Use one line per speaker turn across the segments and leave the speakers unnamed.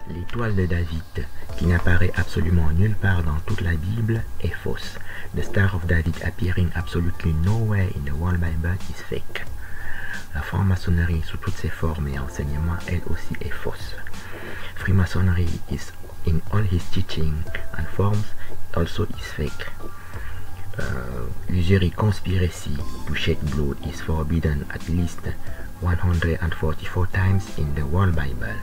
L'étoile de David, qui n'apparaît absolument nulle part dans toute la Bible, est fausse. The Star of David appearing absolutely nowhere in the whole Bible is fake. La franc-maçonnerie sous toutes ses formes et enseignements, elle aussi est fausse. Freemasonry is in all his teaching and forms also is fake. Usury conspiracy to shed blood is forbidden at least 144 times in the whole Bible.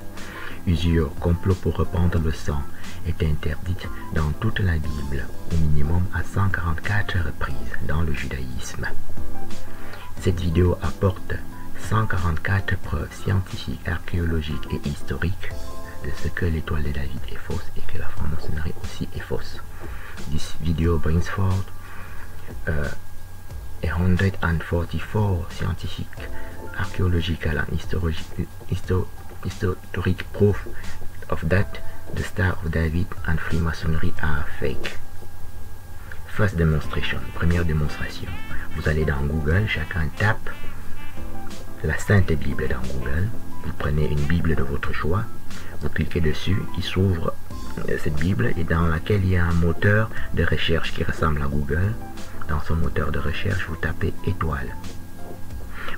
Usure, complot pour répandre le sang, est interdite dans toute la Bible, au minimum à 144 reprises dans le judaïsme. Cette vidéo apporte 144 preuves scientifiques, archéologiques et historiques de ce que l'étoile de David est fausse et que la franc-maçonnerie aussi est fausse. This video brings forth 144 scientific, archaeological and historic proof of that the Star of David and Freemasonry are fake. First demonstration, première démonstration. Vous allez dans Google, chacun tape la Sainte Bible dans Google. Vous prenez une Bible de votre choix, vous cliquez dessus, il s'ouvre cette Bible et dans laquelle il y a un moteur de recherche qui ressemble à Google. Dans ce moteur de recherche, vous tapez étoile.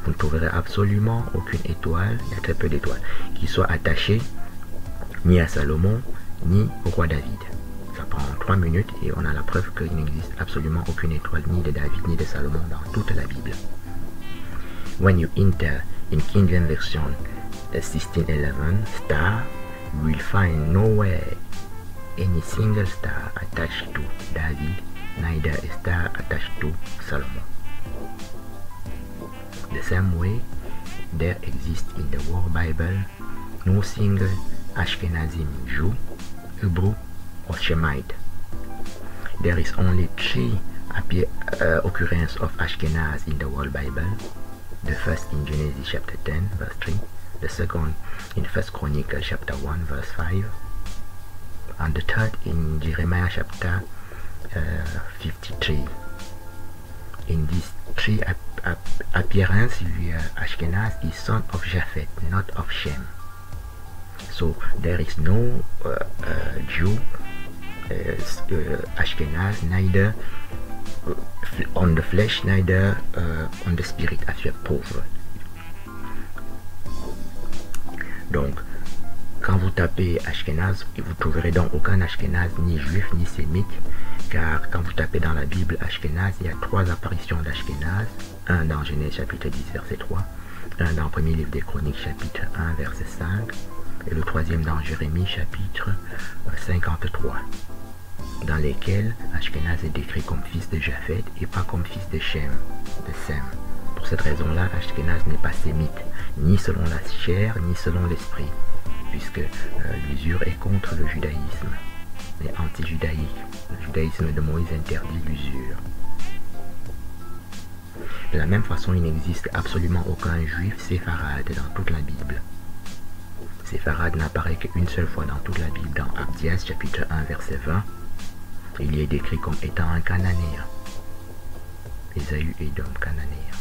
Vous ne trouverez absolument aucune étoile, il y a très peu d'étoiles, qui soit attachée ni à Salomon, ni au roi David. Ça prend 3 minutes et on a la preuve qu'il n'existe absolument aucune étoile ni de David ni de Salomon dans toute la Bible. When you enter in King James Version 1611 star, you will find nowhere any single star attached to David, neither a star attached to Solomon. The same way, there exists in the whole Bible no single Ashkenazim Jew, Hebrew, or Shemite. There is only 3 occurrences of Ashkenaz in the whole Bible. The first in Genesis chapter 10 verse 3, the second in 1 Chronicles chapter 1 verse 5, and the third in Jeremiah chapter 53. In these 3 appearances, Ashkenaz is son of Japheth, not of Shem. So there is no Jew, Ashkenaz, neither on the flesh, neither on the spirit, as you have proved. Donc, quand vous tapez Ashkenaz, vous trouverez donc aucun Ashkenaz, ni juif, ni sémite, car quand vous tapez dans la Bible Ashkenaz, il y a 3 apparitions d'Ashkenaz, un dans Genèse chapitre 10 verset 3, un dans le premier livre des Chroniques chapitre 1 verset 5, et le troisième dans Jérémie chapitre 53, dans lesquels Ashkenaz est décrit comme fils de Japheth et pas comme fils de Shem, de Sem. Pour cette raison-là, Ashkenaz n'est pas sémite, ni selon la chair, ni selon l'esprit, puisque l'usure est contre le judaïsme, est anti-judaïque. Le judaïsme de Moïse interdit l'usure. De la même façon, il n'existe absolument aucun juif séfarade dans toute la Bible. Séfarade n'apparaît qu'une seule fois dans toute la Bible, dans Abdias chapitre 1 verset 20. Il y est décrit comme étant un cananéen. Ésaü est d'homme cananéen.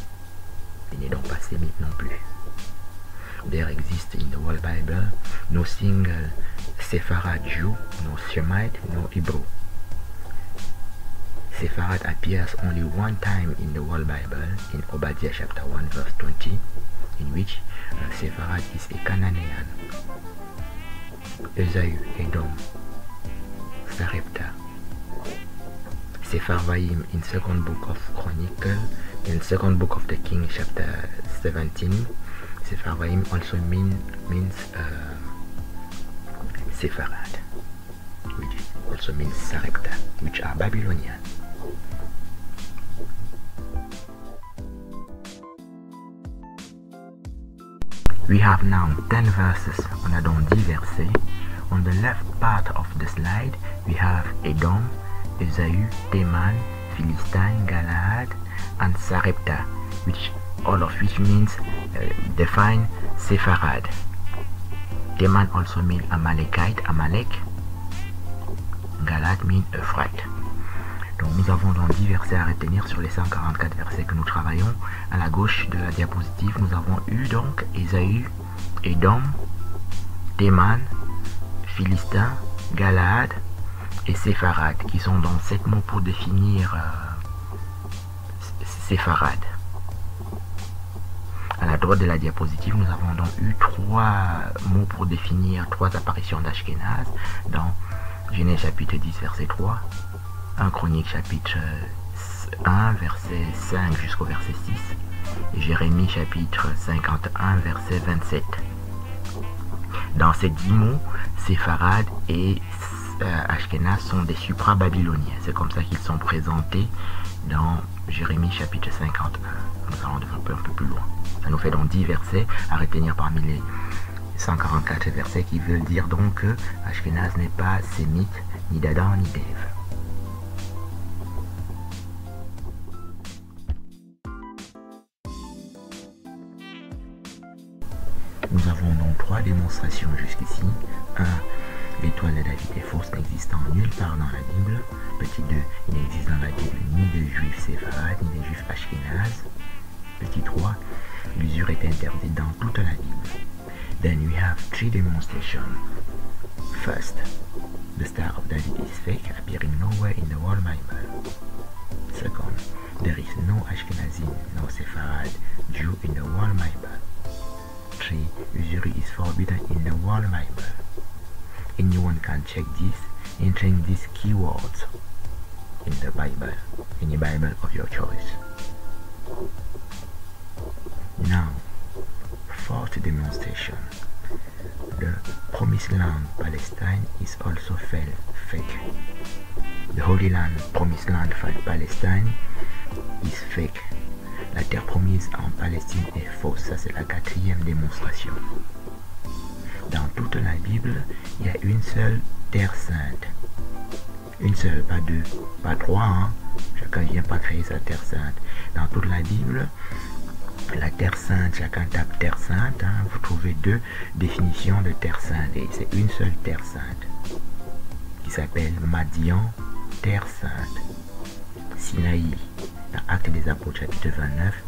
Il n'est donc pas sémite non plus. There exists in the whole Bible no single Sepharad Jew, no Shemite, no Hebrew. Sepharad appears only one time in the whole Bible, in Obadiah chapter 1 verse 20, in which Sepharad is a Canaanian. Ésaü, Edom, Sarepta. Sepharvaim in second book of Chronicle, in second book of the King chapter 17, Sepharvaim also means Sepharad, which also means Sarepta, which are Babylonian. We have now 10 verses, on a donc 10 versets. On the left part of the slide, we have Edom, Ésaü, Teman, Philistine, Galaad, and Sarepta, which all of which means define Sepharad. Teman also means Amalekite, Amalek. Galaad means Euphrates. Donc nous avons donc 10 versets à retenir sur les 144 versets que nous travaillons. À la gauche de la diapositive, nous avons eu donc Ésaü, Edom, Teman, Philistins, Galaad et Sépharad, qui sont donc 7 mots pour définir Sépharad. À la droite de la diapositive, nous avons donc eu 3 mots pour définir 3 apparitions d'Ashkenaz dans Genèse chapitre 10, verset 3, 1 Chronique chapitre 1, verset 5 jusqu'au verset 6, et Jérémie chapitre 51, verset 27. Dans ces 10 mots, Sépharad et Ashkenaz sont des supra-babyloniens. C'est comme ça qu'ils sont présentés dans Jérémie chapitre 51. Nous allons développer un peu plus loin. Ça nous fait donc 10 versets à retenir parmi les 144 versets qui veulent dire donc que Ashkenaz n'est pas sémite, ni d'Adam, ni d'Ève. Nous avons donc 3 démonstrations jusqu'ici. 1. L'étoile de David est fausse, n'existant nulle part dans la Bible. Petit 2. Il n'existe dans la Bible ni de juifs séfarades, ni de juifs ashkénazes. Petit 3. L'usure est interdite dans toute la Bible. Then we have 3 demonstrations. First, the Star of David is fake, appearing nowhere in the whole Bible. Second, there is no Ashkenazim, no Sepharad Jew in the whole Bible. 3. Usury is forbidden in the whole Bible. Anyone can check this entering these keywords in the Bible, any Bible of your choice. Now, fourth demonstration. The Promised Land, Palestine, is also fake. The Holy Land, Promised Land, Palestine, is fake. La terre promise en Palestine est fausse. Ça, c'est la 4e démonstration. Dans toute la Bible, il y a une seule terre sainte. Une seule, pas 2, pas 3. Hein? Chacun ne vient pas créer sa terre sainte. Dans toute la Bible, la terre sainte, chacun tape terre sainte. Hein? Vous trouvez 2 définitions de terre sainte. Et c'est une seule terre sainte qui s'appelle Madian, terre sainte. Sinaï, dans Actes des Apôtres chapitre 29,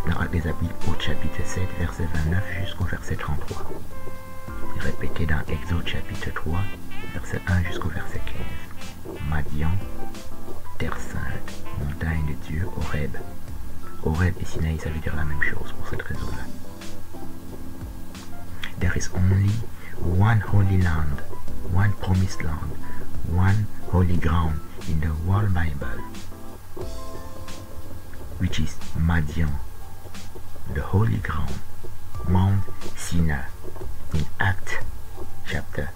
dans Actes des Apôtres chapitre 7, verset 29 jusqu'au verset 33. Répété dans Exode chapitre 3, verset 1 jusqu'au verset 15. Madian, terre sainte, montagne de Dieu, Horeb. Horeb et Sinaï, ça veut dire la même chose pour cette raison-là. There is only one holy land, one promised land, one holy ground in the whole Bible, which is Madian, the holy ground, Mount Sinai, in Acts chapter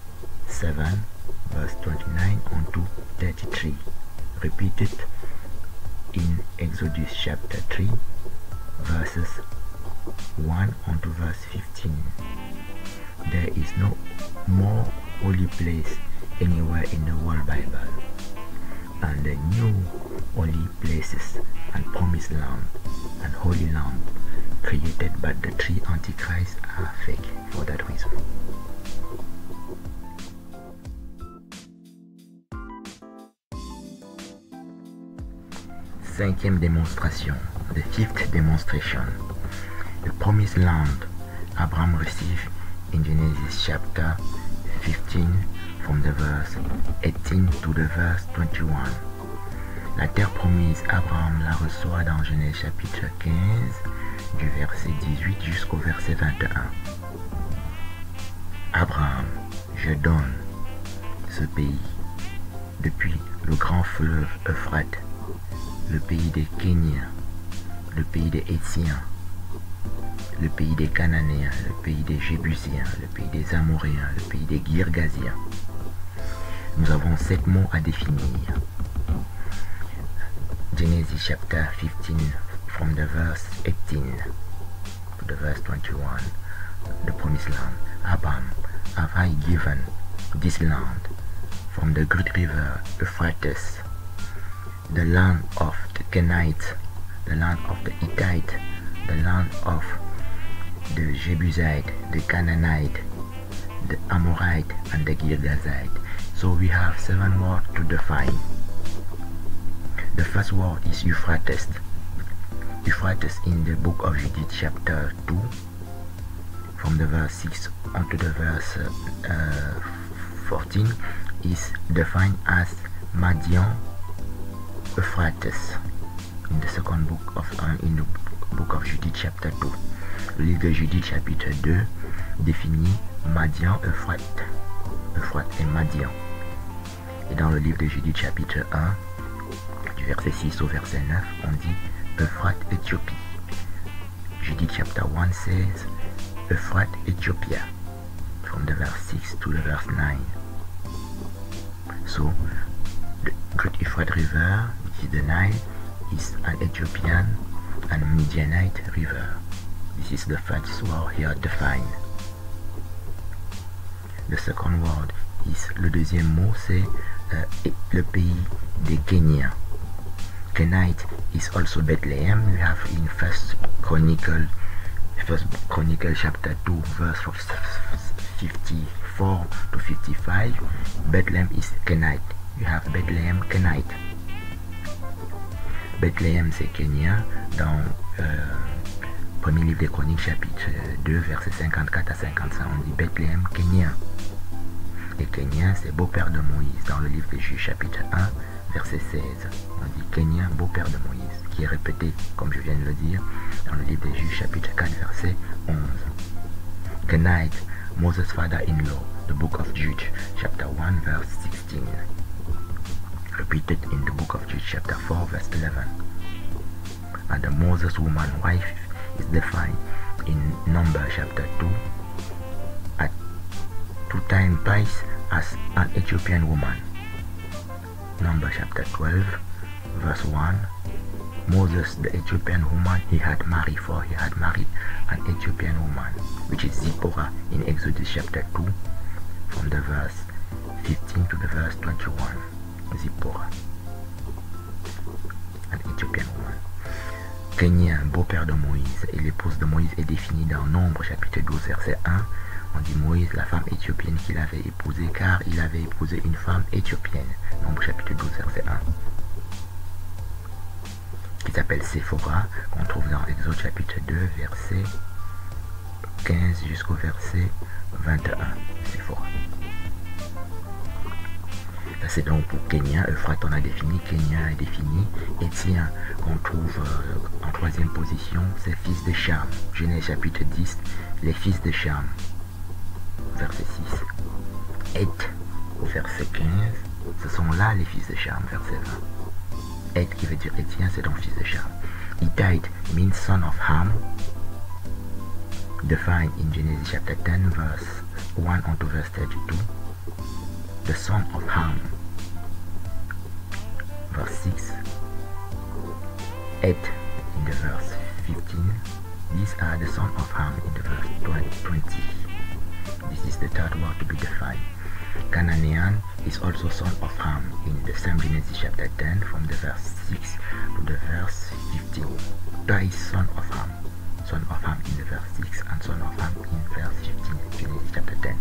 7, verse 29 on to 33, repeated in Exodus chapter 3, verses 1 on to verse 15. There is no more holy place anywhere in the whole Bible, and the new holy places and promised land and holy land created by the 3 antichrists are fake for that reason. Cinquième démonstration, the 5th demonstration. The promised land Abraham received in Genesis chapter 15 from the verse 18 to the verse 21. La terre promise, Abraham la reçoit dans Genèse chapitre 15 du verset 18 jusqu'au verset 21. Abraham, je donne ce pays depuis le grand fleuve Euphrate, le pays des Kéniens, le pays des Hétiens, le pays des Cananéens, le pays des Jébusiens, le pays des Amoréens, le pays des Girgasiens. Nous avons 7 mots à définir. Genesis chapter 15 from the verse 18 to the verse 21, the promised land. Abraham, have I given this land from the great river Euphrates, the land of the Canaanites, the land of the Hittite, the land of the Jebusite, the Canaanite, the Amorite, and the Girgazite. So we have 7 words to define. The first word is Euphrates. Euphrates in the book of Judith chapter 2 from the verse 6 onto the verse 14 is defined as Madian Euphrates in the second book of Judith chapter 2. Le livre de Judith chapitre 2 définit Madian, Euphrates et Madian. Et dans le livre de Judith chapitre 1, du verset 6 au verset 9, on dit Euphrates, Éthiopie. Judith chapter 1 says Euphrates, Ethiopia, from the verse 6 to the verse 9. So, the Great Euphrates River, which is the Nile, is an Ethiopian and Midianite river. This is the first word here defined. The second word is, le deuxième mot c'est le pays des Kéniens. Kenite is also Bethlehem. We have in First Chronicle chapter 2 verse 54 to 55. Bethlehem is Kenite. You have Bethlehem, Kenite. Bethlehem c'est Kénien. Dans premier livre des Chroniques chapitre 2 versets 54 à 55 on dit Bethlehem, Kénien. Et Kénien c'est beau-père de Moïse. Dans le livre des Juges chapitre 1 verset 16 on dit Kénien, beau-père de Moïse, qui est répété comme je viens de le dire dans le livre des Juges chapitre 4 verset 11. Kenite, Moses' father-in-law, the book of Jude chapter 1 verse 16, repeated in the book of Jude chapter 4 verse 11. And the Moses woman wife is defined in Numbers chapter 2 at 2 times twice as an Ethiopian woman. Numbers chapter 12 verse 1. Moses, the Ethiopian woman he had married an Ethiopian woman, which is Zipporah in Exodus chapter 2 from the verse 15 to the verse 21. Zipporah, an Ethiopian woman. Kénien, beau-père de Moïse, et l'épouse de Moïse est définie dans Nombre chapitre 12 verset 1. On dit Moïse, la femme éthiopienne qu'il avait épousée, car il avait épousé une femme éthiopienne. Nombre chapitre 12 verset 1. Qui s'appelle Séphora, qu'on trouve dans Exode chapitre 2 verset 15 jusqu'au verset 21. Séphora. Ça c'est donc pour Kénien. Euphrates on a défini, Kénien est défini. Étien qu'on trouve en troisième position, c'est fils de Cham. Genèse chapitre 10, les fils de Cham. Verset 6. Et au verset 15, ce sont là les fils de Cham, verset 20. Et qui veut dire Étien, c'est donc fils de Cham. Hittite means son of Ham, defined in Genesis chapter 10 verse 1 onto verse 32. The son of Ham, verse 6. Et in the verse 15. These are the son of Ham in the verse 20. This is the third word to be defined. Canaan is also son of Ham in the same Genesis chapter 10 from the verse 6 to the verse 15. Twice son of Ham in the verse 6 and son of Ham in verse 15, Genesis chapter 10.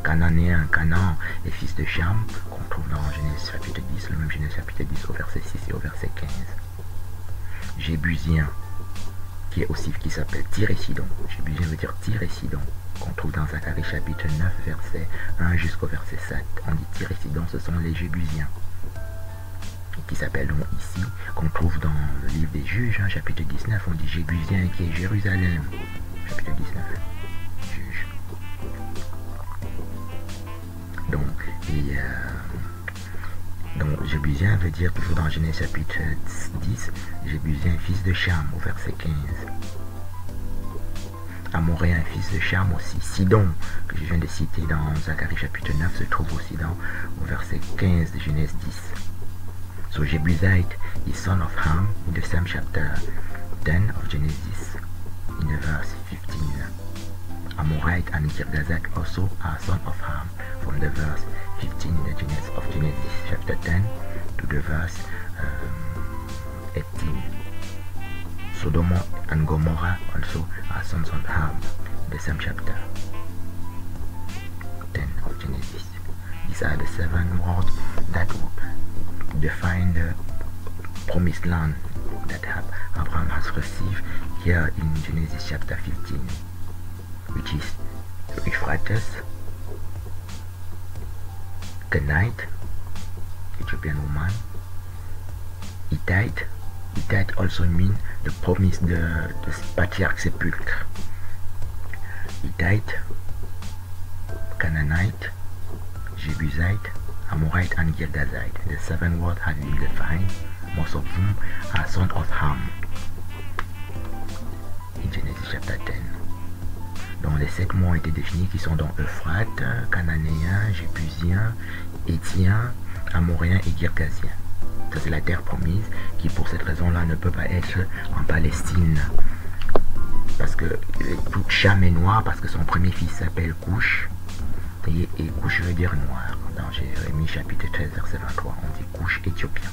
Cananéen, Canaan est fils de Cham, qu'on trouve dans Genèse chapitre 10, le même Genèse chapitre 10 au verset 6 et au verset 15. Jébusien, qui s'appelle Tyr et Sidon. Jébusien veut dire Tyr et Sidon, qu'on trouve dans Zacharie chapitre 9, verset 1 jusqu'au verset 7. On dit Tyr et Sidon, ce sont les Jébusiens. Qui s'appelle donc ici, qu'on trouve dans le livre des Juges, chapitre 19, on dit Jébusien qui est Jérusalem. Chapitre 19, Juges. Donc, Jébusien veut dire toujours dans Genèse chapitre 10, Jébusien fils de Cham au verset 15. Amoréen fils de Cham aussi. Sidon, que je viens de citer dans Zacharie chapitre 9, se trouve aussi au verset 15 de Genèse 10. So Jebusite is son of Ham in the same chapter 10 of Genesis in the verse 15. Amorite and Girgazak also are son of Ham from the verse 15 in the Genesis chapter 10 to the verse 18. Sodom and Gomorrah also are sons of Ham in the same chapter 10 of Genesis. These are the 7 words that define the promised land that Abraham has received here in Genesis chapter 15, which is prophetess, Kenite, Ethiopian woman, Hittite. Hittite also means the promise, the patriarch sepulchre. Hittite, Canaanite, Jebusite, Amorite, and Girgazite. The 7 words have been defined. Most of them are sons of Ham. In Genesis chapter 10. Donc les 7 mots ont été définis qui sont donc Euphrate, Cananéen, Jébusien, Héthien, Amoréen et Girgazien. Ça c'est la terre promise qui pour cette raison-là ne peut pas être en Palestine. Parce que toute Cham est noire parce que son premier fils s'appelle Couche. Et Couche veut dire noir. Dans Jérémie chapitre 13 verset 23, on dit Couche éthiopien.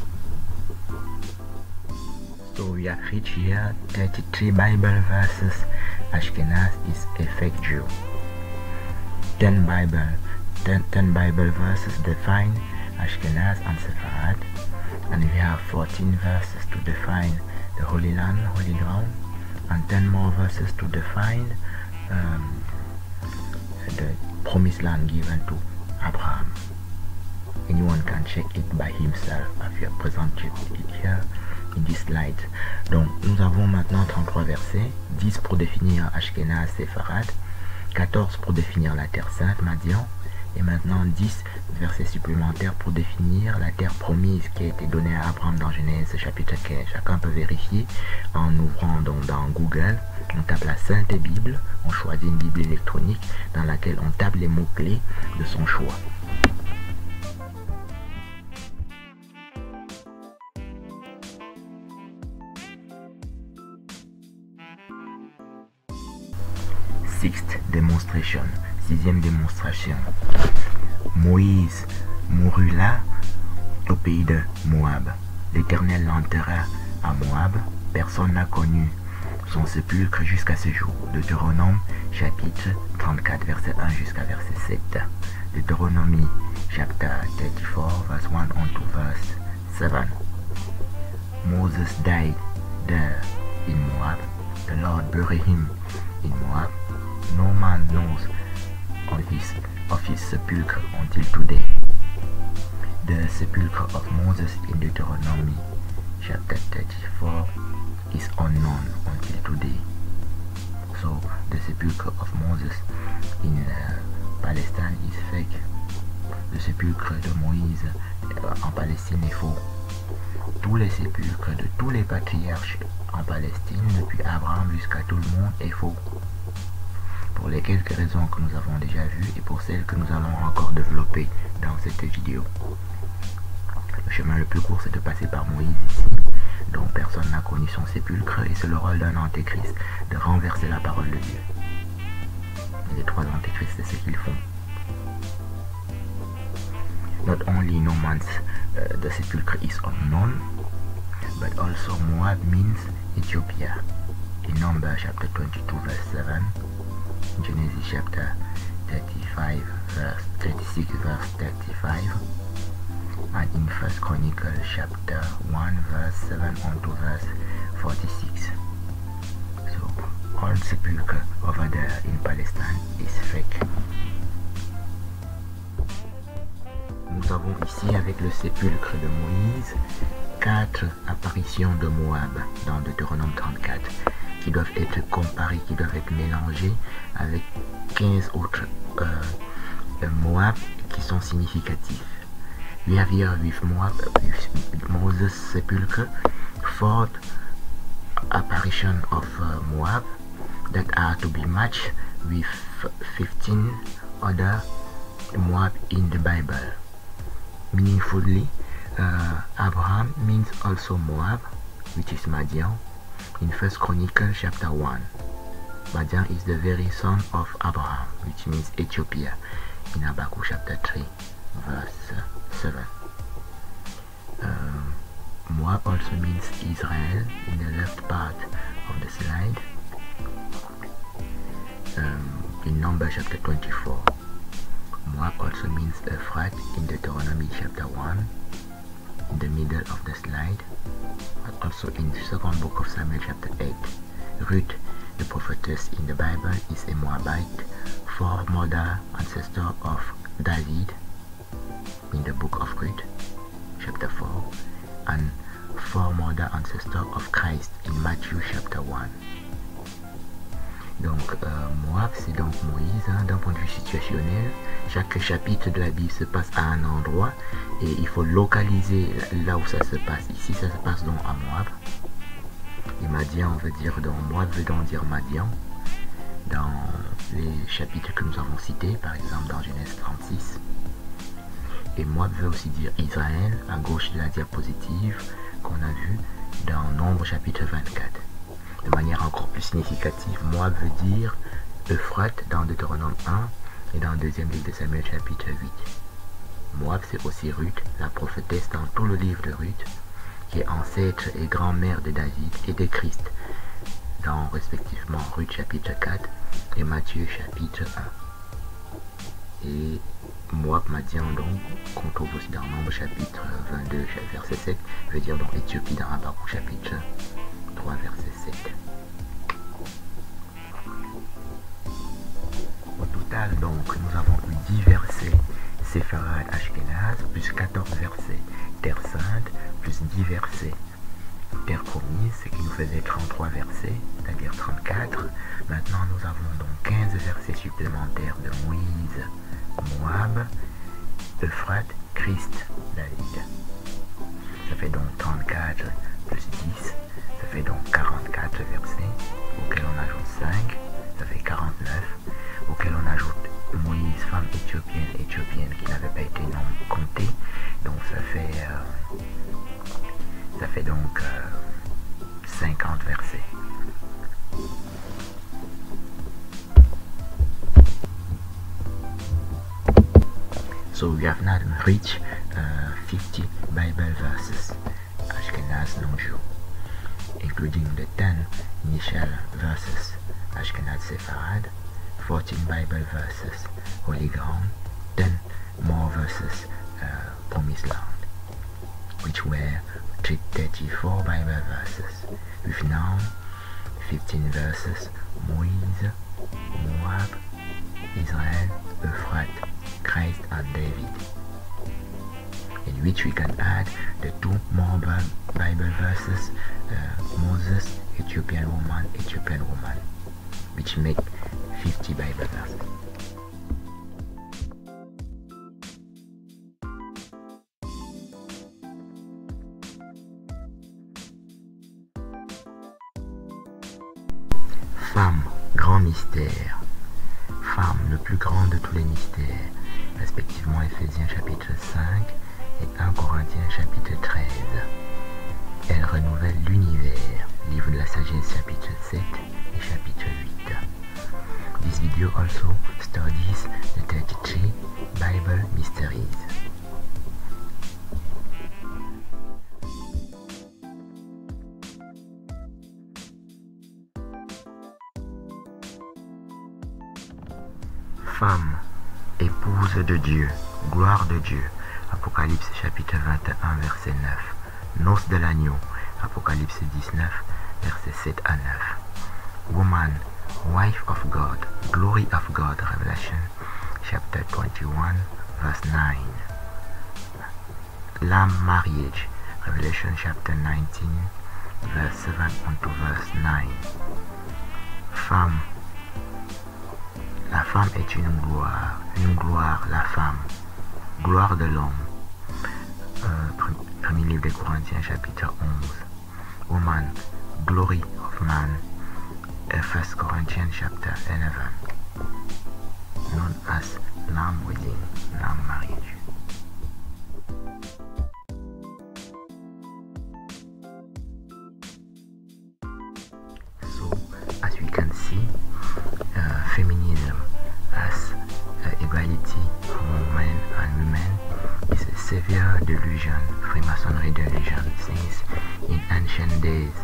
So we have reached here 33 Bible verses. Ashkenaz is a fake Jew. 10 Bible verses define Ashkenaz and Sepharad. And we have 14 verses to define the Holy Land, Holy Ground, and 10 more verses to define the promised land given to Abraham. Anyone can check it by himself. I have presented it here in this slide. Donc nous avons maintenant 33 versets, 10 pour définir Ashkenaz, Sepharad, 14 pour définir la terre sainte, Madian, et maintenant 10 versets supplémentaires pour définir la terre promise qui a été donnée à Abraham dans Genèse chapitre 15. Chacun peut vérifier en ouvrant donc dans Google, on tape la Sainte Bible, on choisit une Bible électronique dans laquelle on tape les mots-clés de son choix. Sixth demonstration, 6e démonstration. Moïse mourut là, au pays de Moab. L'Éternel l'enterra à Moab. Personne n'a connu son sépulcre jusqu'à ce jour. Deutéronome chapitre 34, verset 1 jusqu'à verset 7. Deutéronomie chapter 34, verse 1 on to verse 7. Moses died there in Moab. The Lord buried him in Moab. No man knows of his sepulchre until today. The sepulchre of Moses in Deuteronomy chapter 34 is unknown until today. So the sepulchre of Moses in Palestine is fake. Le sépulcre de Moïse en Palestine est faux. Tous les sépulcres de tous les patriarches en Palestine, depuis Abraham jusqu'à tout le monde, est faux. Pour les quelques raisons que nous avons déjà vues et pour celles que nous allons encore développer dans cette vidéo. Le chemin le plus court, c'est de passer par Moïse ici, dont personne n'a connu son sépulcre, et c'est le rôle d'un antéchrist de renverser la parole de Dieu. Et les 3 antéchrists, c'est ce qu'ils font. Not only no man's the sepulchre is unknown, but also Moab means Ethiopia. In Numbers chapter 22 verse 7, Genesis chapter 36 verse 35, and in 1 Chronicles chapter 1 verse 7 on to verse 46. So all sepulchre over there in Palestine is fake. Nous avons ici avec le sépulcre de Moïse 4 apparitions de Moab dans Deutéronome 34 qui doivent être comparées, qui doivent être mélangées avec 15 autres Moab qui sont significatifs. We have here with Moab, with Moses' sepulchre, 4 apparition of Moab that are to be matched with 15 other Moab in the Bible. Meaningfully, Abraham means also Moab, which is Madian, in 1 Chronicles chapter 1. Madian is the very son of Abraham, which means Ethiopia, in Habakkuk chapter 3, verse 7. Moab also means Israel in the left part of the slide, in Numbers chapter 24. Moab also means Ephrath in Deuteronomy chapter 1, in the middle of the slide, but also in the second book of Samuel chapter 8. Ruth, the prophetess in the Bible, is a Moabite. 4 mother, ancestor of David in the book of Ruth, chapter 4, and four-mother ancestor of Christ in Matthew chapter 1. Donc Moab, c'est donc Moïse, hein, d'un point de vue situationnel. Chaque chapitre de la Bible se passe à un endroit et il faut localiser là où ça se passe. Ici, ça se passe donc à Moab. Et Madian veut dire donc, Moab veut donc dire Madian. Dans les chapitres que nous avons cités, par exemple dans Genèse 36. Et Moab veut aussi dire Israël, à gauche de la diapositive qu'on a vu dans Nombre chapitre 24. De manière encore plus significative, Moab veut dire Euphrate dans Deutéronome 1 et dans le deuxième livre de Samuel chapitre 8. Moab, c'est aussi Ruth, la prophétesse dans tout le livre de Ruth, qui est ancêtre et grand-mère de David et de Christ, dans respectivement Ruth chapitre 4 et Matthieu chapitre 1. Et Moab, Madian, donc, qu'on trouve aussi dans Nombre chapitre 22, verset 7, veut dire donc Éthiopie dans Habakkuk chapitre 3, verset 7. Au total, donc, nous avons eu 10 versets Sepharad Ashkenaz, plus 14 versets Terre Sainte, plus 10 versets Terre Promise, ce qui nous faisait 33 versets, c'est-à-dire 34. Maintenant, nous avons donc 15 versets supplémentaires de Moïse, Moab, Euphrate, Christ, David. Ça fait donc 34 plus 10, ça fait donc 44 versets, auxquels on ajoute 5, ça fait 49, auxquels on ajoute Moïse, femme éthiopienne qui n'avait pas été non comptée, donc ça fait donc 50 versets. So we have now reached 50 Bible verses, Ashkenaz non-Jew, including the 10 initial verses, Ashkenaz Sepharad, 14 Bible verses, Holy Ground, 10 more verses, Promised Land, which were 34 Bible verses, with now 15 verses, Moïse, Moab, Israel, Euphrate, Christ and David, in which we can add the 2 more Bible verses, Moses, Ethiopian woman, which make 50 Bible verses. Femme, grand mystère. Femme, le plus grand de tous les mystères, respectivement Éphésiens chapitre 5 et 1 Corinthiens chapitre 13. Elle renouvelle l'univers, livre de la sagesse chapitre 7 et chapitre 8. This video also studies the 33 Bible mysteries. Femme, épouse de Dieu, gloire de Dieu, Apocalypse chapitre 21, verset 9. Noces de l'agneau, Apocalypse 19, verset 7 à 9. Woman, wife of God, glory of God, Revelation chapter 21, verse 9. Lamb marriage, Revelation chapter 19, verse 7 unto verse 9. Femme, la femme est une gloire, la femme, gloire de l'homme. Premier livre des Corinthiens, chapitre 11. Woman, glory of man, 1 Corinthians, chapter 11. Known as lamb wedding, lamb marriage. So, as we can see, feminism as equality among men and women is a severe delusion, Freemasonry delusion, since in ancient days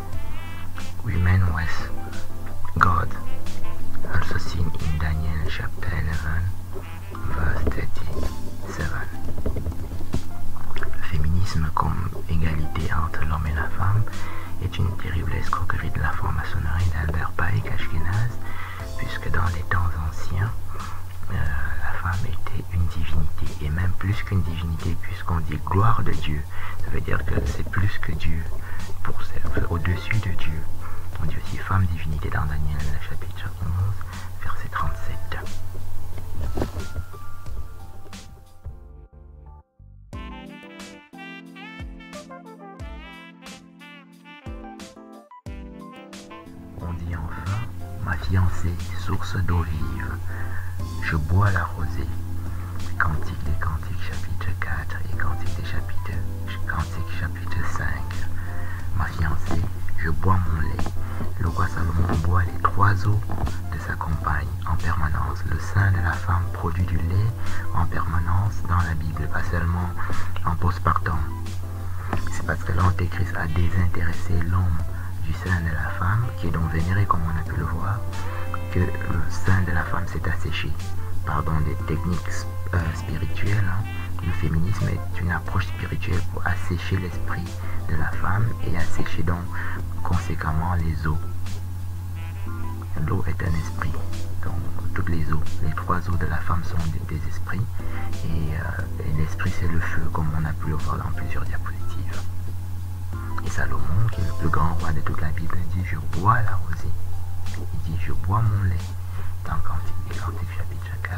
women was God, also seen in Daniel chapter 11 verse 37. qu'une divinité, puisqu'on dit gloire de Dieu. Ça veut dire que c'est plus que Dieu, c'est au-dessus de Dieu. On dit aussi femme divinité dans Daniel chapitre 11, verset 37. On dit enfin, ma fiancée, source d'eau vive, je bois la rosée. Cantique des Cantiques chapitre 4 et Cantique des Cantiques chapitre 5. Ma fiancée, je bois mon lait. Le roi Salomon boit les 3 eaux de sa compagne en permanence. Le sein de la femme produit du lait en permanence dans la Bible, pas seulement en postpartum. C'est parce que l'Antéchrist a désintéressé l'homme du sein de la femme, qui est donc vénéré comme on a pu le voir, que le sein de la femme s'est asséché. Pardon, des techniques spirituelles. Le féminisme est une approche spirituelle pour assécher l'esprit de la femme et assécher donc conséquemment les eaux. L'eau est un esprit. Donc toutes les eaux, les 3 eaux de la femme sont des esprits. Et l'esprit c'est le feu, comme on a pu le voir dans plusieurs diapositives. Et Salomon, qui est le plus grand roi de toute la Bible, dit je bois la rosée. Il dit je bois mon lait. Dans Cantique des Cantiques chapitre 4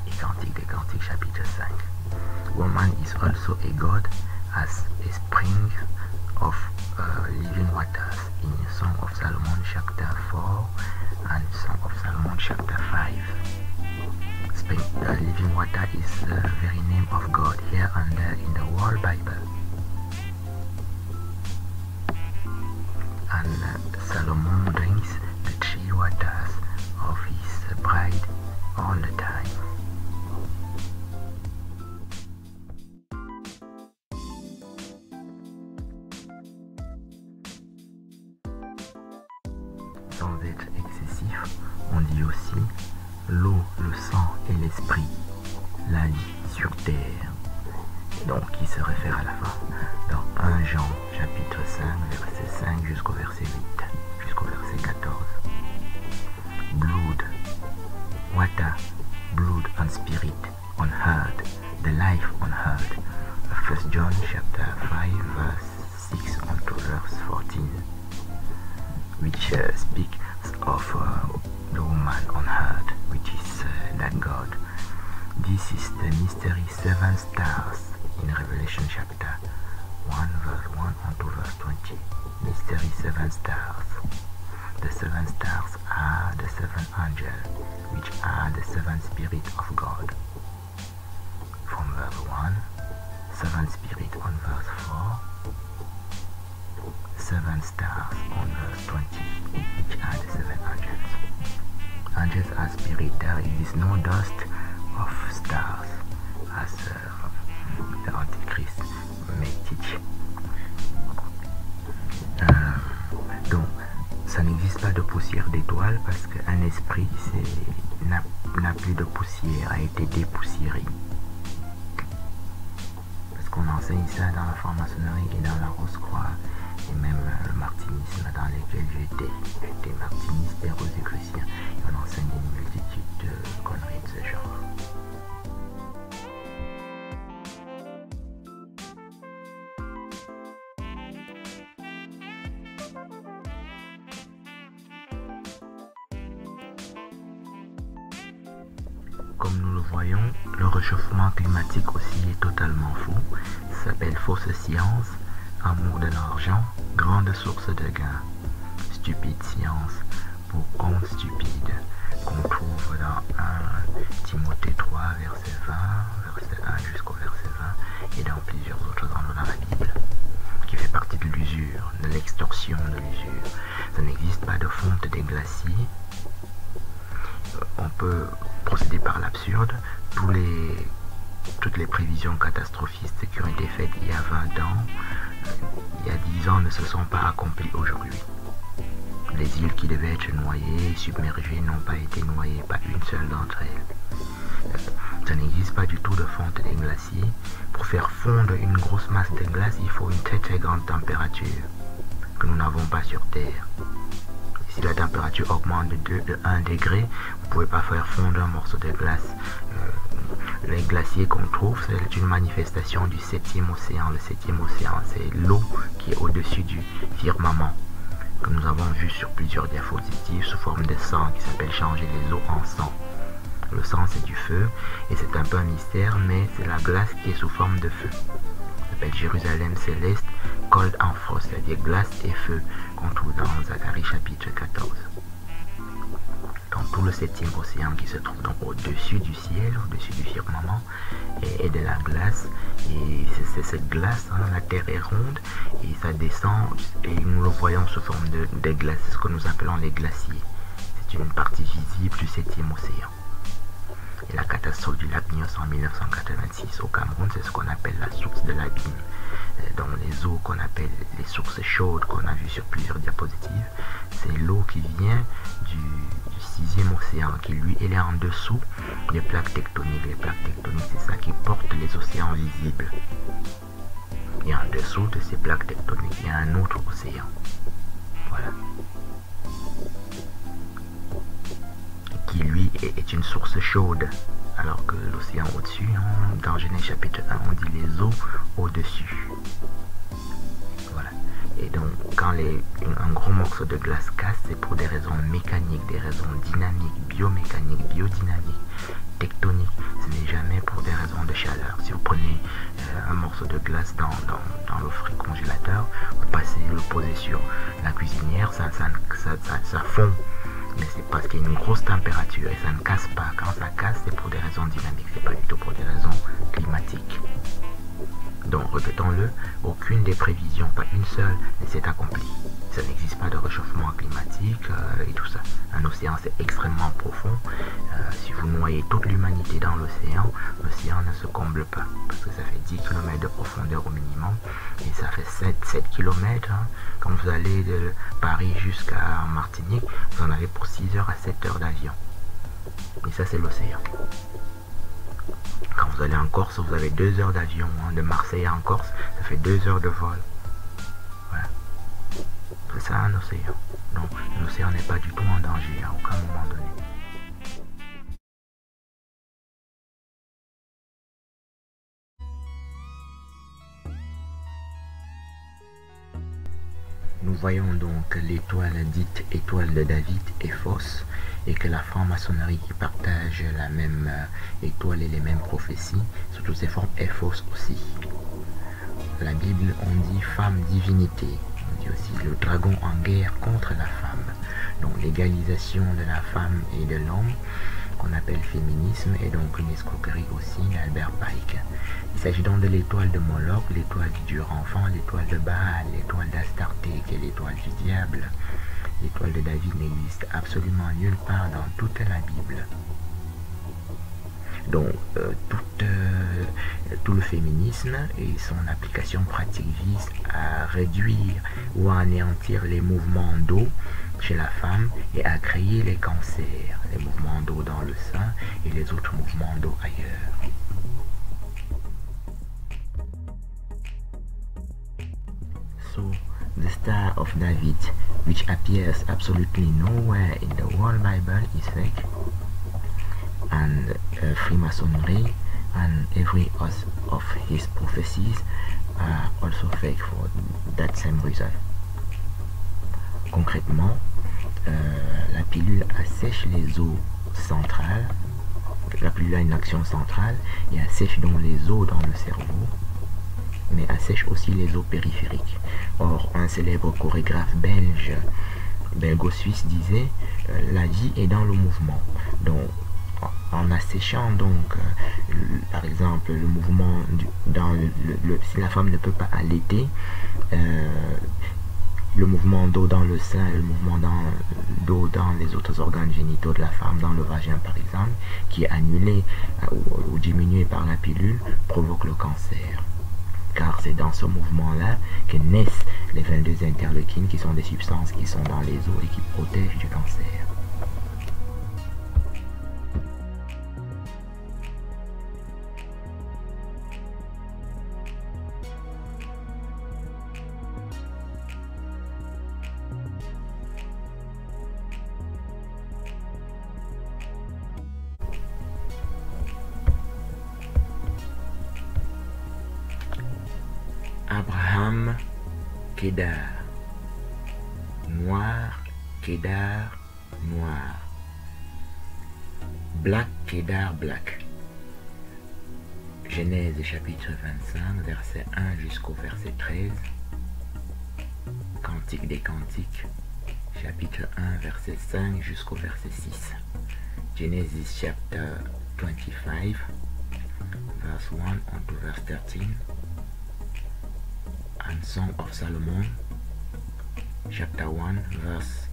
et Cantique des Cantiques chapitre 5. Woman is also a god as a spring of living waters in Song of Solomon chapter 4 and Song of Solomon chapter 5. Spring, living water is the very name of God here and there in the whole Bible. And Solomon drinks the 3 waters of his bride all the time. Sans être excessif, on dit aussi l'eau, le sang et l'esprit, la vie sur terre. Donc qui se réfère à la femme dans 1 Jean chapitre 5 verset 5 jusqu'au verset 8, jusqu'au verset 14. Blood, water, blood and spirit on earth, the life on earth. 1 John chapter 5 verse 6 unto verse 14, which speaks of the woman on earth, which is that God. This is the mystery 7 stars in Revelation chapter 1 verse 1 unto verse 20. Mystery 7 stars. The 7 stars are the 7 angels, which are the 7 spirits of God. From verse 1, 7 spirits on verse 4, 7 stars on verse 20, which are the 7 angels. Angels are spirit. There is no dust of stars, as the Antichrist may teach. Donc, ça n'existe pas de poussière d'étoiles parce qu'un esprit n'a plus de poussière, a été dépoussiéré. Parce qu'on enseigne ça dans la franc-maçonnerie et dans la Rose-Croix et même le martinisme dans lequel j'étais martiniste et rosicrucien. On enseigne une multitude de conneries de ce genre. Comme nous le voyons, le réchauffement climatique aussi est totalement faux. Ça s'appelle fausse science, amour de l'argent, grande source de gain. Stupide science pour homme stupide, qu'on trouve dans 1 Timothée 3, verset 20, verset 1 jusqu'au verset 20, et dans plusieurs autres endroits dans la Bible, qui fait partie de l'usure, de l'extorsion de l'usure. Ça n'existe pas de fonte des glaciers. On peut procéder par l'absurde. Toutes les prévisions catastrophistes qui ont été faites il y a 20 ans, il y a 10 ans, ne se sont pas accomplies aujourd'hui. Les îles qui devaient être noyées et submergées n'ont pas été noyées, pas une seule d'entre elles. Ça n'existe pas du tout de fonte des glaciers. Pour faire fondre une grosse masse de glace, il faut une très très grande température que nous n'avons pas sur Terre. Si la température augmente de 1 degré, vous ne pouvez pas faire fondre un morceau de glace les glaciers qu'on trouve, c'est une manifestation du 7e océan. Le 7e océan, c'est l'eau qui est au-dessus du firmament, que nous avons vu sur plusieurs diapositives sous forme de sang, qui s'appelle changer les eaux en sang. Le sang, c'est du feu, et c'est un peu un mystère, mais c'est la glace qui est sous forme de feu. Ça s'appelle Jérusalem céleste, cold and frost, c'est-à-dire glace et feu, qu'on trouve dans Zacharie chapitre 14. Donc tout le 7e océan qui se trouve donc au-dessus du ciel, au-dessus du firmament, et de la glace. Et c'est cette glace, hein, la terre est ronde, et ça descend, et nous le voyons sous forme de glace, c'est ce que nous appelons les glaciers. C'est une partie visible du 7e océan. Et la catastrophe du lac Nyos en 1986 au Cameroun, c'est ce qu'on appelle la source de l'abîme. Dans les eaux qu'on appelle les sources chaudes qu'on a vues sur plusieurs diapositives, c'est l'eau qui vient du 6e océan, qui lui, elle est en dessous des plaques tectoniques. Les plaques tectoniques, c'est ça qui porte les océans visibles. Et en dessous de ces plaques tectoniques, il y a un autre océan. Voilà. Qui lui est une source chaude, alors que l'océan au-dessus, dans Genèse chapitre 1, on dit les eaux au-dessus. Voilà. Et donc, quand un gros morceau de glace casse, c'est pour des raisons mécaniques, des raisons dynamiques, biomécaniques, biodynamiques, tectoniques. Ce n'est jamais pour des raisons de chaleur. Si vous prenez un morceau de glace dans le congélateur, vous passez, le posez sur la cuisinière, ça fond. Mais c'est parce qu'il y a une grosse température et ça ne casse pas. Quand ça casse, c'est pour des raisons dynamiques, c'est pas du tout pour des raisons climatiques. Donc, répétons-le, aucune des prévisions, pas une seule, ne s'est accomplie. Ça n'existe pas de réchauffement climatique et tout ça. Un océan, c'est extrêmement profond. Si vous noyez toute l'humanité dans l'océan ne se comble pas. Parce que ça fait 10 km de profondeur au minimum. Et ça fait 7 km. Hein. Quand vous allez de Paris jusqu'à Martinique, vous en avez pour 6 heures à 7 heures d'avion. Et ça, c'est l'océan. Quand vous allez en Corse, vous avez 2 heures d'avion. Hein. De Marseille en Corse, ça fait 2 heures de vol. Voilà. C'est ça un océan. Donc l'océan n'est pas du tout en danger à aucun moment donné. Nous voyons donc l'étoile dite étoile de David est fausse et que la franc-maçonnerie qui partage la même étoile et les mêmes prophéties sous toutes ses formes est fausse aussi. La Bible, on dit femme divinité. On dit aussi le dragon en guerre contre la femme. Donc l'égalisation de la femme et de l'homme, qu'on appelle féminisme, et donc une escroquerie aussi d'Albert Pike. Il s'agit donc de l'étoile de Moloch, l'étoile du dur enfant, l'étoile de Baal, l'étoile d'Astarté, qui est l'étoile du diable. L'étoile de David n'existe absolument nulle part dans toute la Bible. Donc, tout le féminisme et son application pratique vise à réduire ou à anéantir les mouvements d'eau chez la femme et à créer les cancers, les mouvements d'eau dans le sein et les autres mouvements d'eau ailleurs. So, the Star of David, which appears absolutely nowhere in the whole Bible, is fake. And Freemasonry and every of his prophecies are also fake for that same reason. Concrètement, la pilule assèche les os centrales. La pilule a une action centrale et assèche donc les os dans le cerveau, mais assèche aussi les os périphériques. Or, un célèbre chorégraphe belgo-suisse disait la vie est dans le mouvement. Donc, en asséchant donc par exemple le mouvement si la femme ne peut pas allaiter, le mouvement d'eau dans le sein et le mouvement d'eau dans les autres organes génitaux de la femme, dans le vagin par exemple, qui est annulé ou diminué par la pilule, provoque le cancer. Car c'est dans ce mouvement-là que naissent les 22 interleukines, qui sont des substances qui sont dans les os et qui protègent du cancer. Abraham, Kedar. Noir, Kedar, noir. Black, Kedar, black. Genèse chapitre 25, verset 1 jusqu'au verset 13. Cantique des cantiques, chapitre 1, verset 5 jusqu'au verset 6. Genesis chapter 25, verse 1 unto verse 13. And Song of Solomon, chapter 1, verse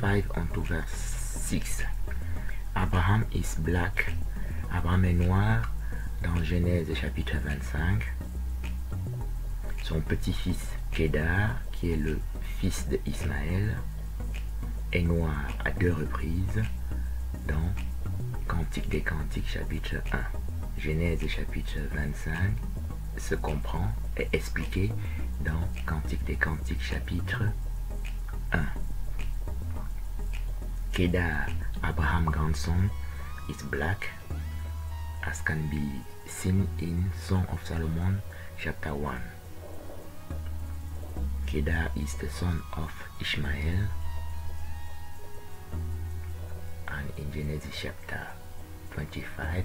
5 unto verse 6. Abraham is black. Abraham est noir dans Genèse chapitre 25. Son petit-fils Kedar, qui est le fils d'Ismaël, est noir à 2 reprises dans Cantique des Cantiques chapitre 1. Genèse chapitre 25 se comprend et expliqué dans Cantique des Cantiques chapitre 1. Kedar, Abraham grandson, is black, as can be seen in Song of Solomon chapter 1. Kedar is the son of Ishmael, and in Genesis chapter 25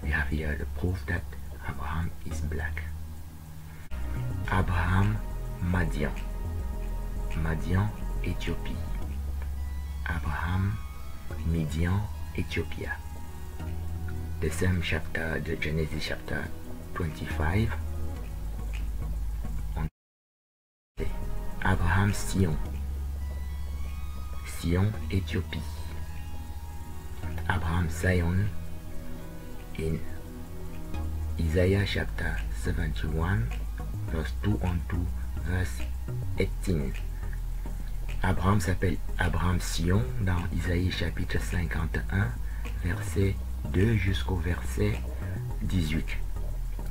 we have here the proof that Abraham is black. Abraham, Madian. Madian, Éthiopie. Abraham, Midian, Ethiopia. The same chapter, the Genesis chapter 25. Abraham, Sion. Sion, Éthiopie. Abraham, Zion, in Isaiah chapter 71, verse 2 unto verse 18. Abraham s'appelle Abraham Sion dans Isaïe chapitre 51, verset 2 jusqu'au verset 18,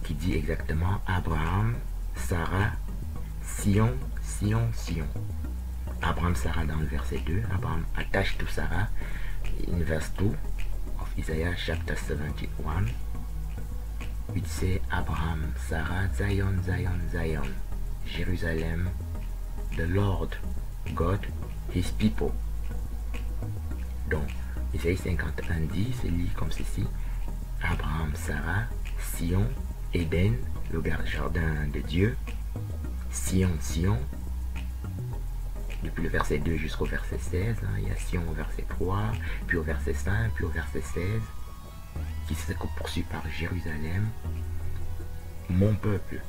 qui dit exactement Abraham, Sarah, Sion, Sion, Sion. Abraham, Sarah dans le verset 2, Abraham attache to Sarah in verse 2 of Isaiah chapter 71, which say Abraham, Sarah, Zion, Zion, Zion, Jerusalem, the Lord God, his people. Donc, Isaïe 51 dit, c'est lit comme ceci, Abraham, Sarah, Sion, Éden, le jardin de Dieu, Sion, Sion, depuis le verset 2 jusqu'au verset 16, hein, il y a Sion au verset 3, puis au verset 5, puis au verset 16, qui se poursuit par Jérusalem, mon peuple.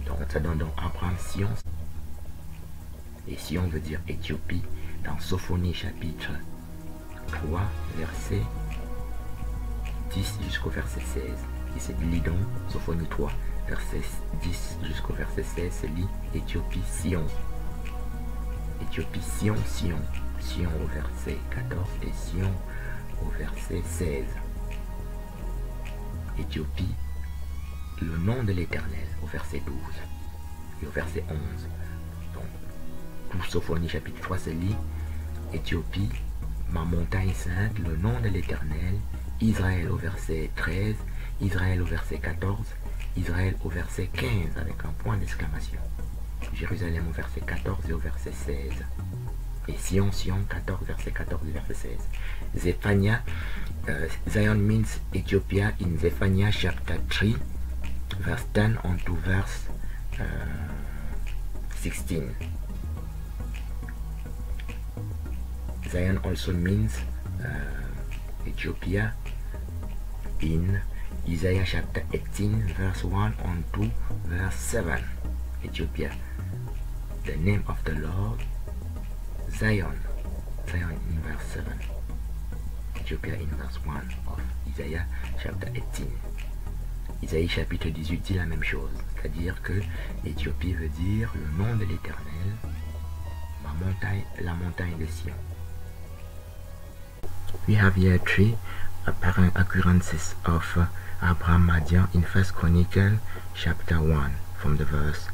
Donc ça donne donc Abraham, Sion, et Sion veut dire Éthiopie, dans Sophonie chapitre 3, verset 10 jusqu'au verset 16. Qui se lit donc Sophonie 3, verset 10 jusqu'au verset 16, se lit Éthiopie, Sion. Éthiopie, Sion, Sion. Sion au verset 14 et Sion au verset 16. Éthiopie, le nom de l'Éternel au verset 12 et au verset 11. Donc, tout Sophonie chapitre 3 se lit Éthiopie, ma montagne sainte, le nom de l'Éternel, Israël au verset 13, Israël au verset 14, Israël au verset 15 avec un point d'exclamation, Jérusalem au verset 14 et au verset 16, et Sion, Sion, 14, verset 14 et verset 16. Zephaniah, Zion means Ethiopia in Zephaniah chapter 3, verse 10 on to verse 16. Zion also means Ethiopia in Isaiah chapter 18, verse 1 on to verse 7. Ethiopia, the name of the Lord, Zion, Zion in verse 7. Ethiopia in verse 1 of Isaiah chapter 18. Isaïe chapitre 18 dit la même chose, c'est-à-dire que Éthiopie veut dire le nom de l'Éternel, la montagne de Sion. We have here 3 apparent occurrences of Abraham Madian in 1 Chronicle chapter 1 from the verse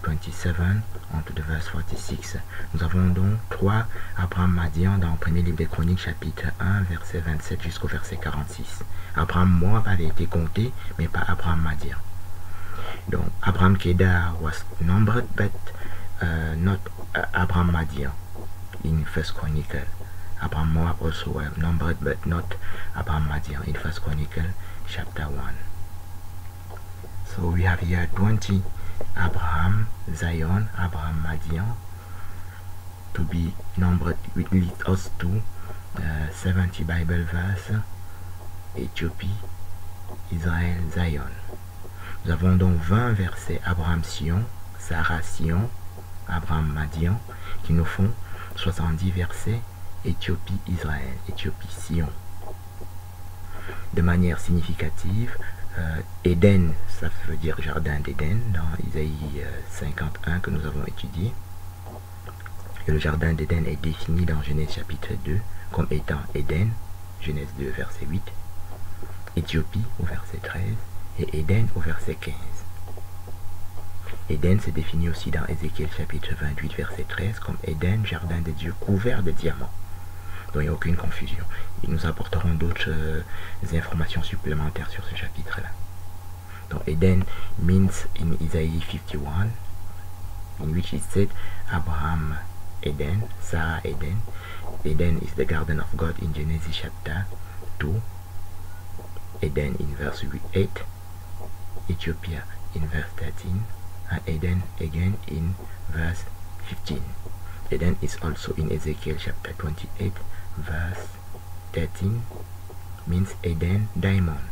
27 on to the verse 46. Nous avons donc 3 Abraham Madian dans le premier livre des Chroniques chapitre 1 verset 27 jusqu'au verset 46. Abraham Moab avait été compté mais pas Abraham Madian. Donc, Abraham Kedar was numbered, but not Abraham Madian in First Chronicle. Abraham Moab also were numbered, but not Abraham Madian in First Chronicle chapter 1. So we have here 20 Abraham, Zion, Abraham Madian to be numbered, which leads us to 70 Bible verse, Éthiopie, Israël, Zion. Nous avons donc 20 versets Abraham Sion, Sarah Sion, Abraham Madian, qui nous font 70 versets Éthiopie, Israël, Éthiopie, Sion. De manière significative, Éden, ça veut dire jardin d'Éden, dans Isaïe 51 que nous avons étudié. Et le jardin d'Éden est défini dans Genèse chapitre 2 comme étant Éden, Genèse 2 verset 8, Éthiopie au verset 13 et Éden au verset 15. Éden se définit aussi dans Ézéchiel chapitre 28 verset 13 comme Éden, jardin de Dieu couvert de diamants. Donc il n'y a aucune confusion. Et nous apporterons d'autres informations supplémentaires sur ce chapitre-là. Donc Eden means in Isaiah 51, in which it said Abraham Eden, Sarah Eden. Eden is the garden of God in Genesis chapter 2. Eden in verse 8. Ethiopia in verse 13. And Eden again in verse 15. Eden is also in Ezekiel chapter 28 verse 13, means Eden, diamond.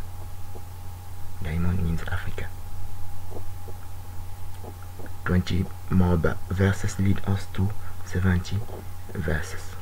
Diamond means Africa. 20 more verses lead us to 70 verses.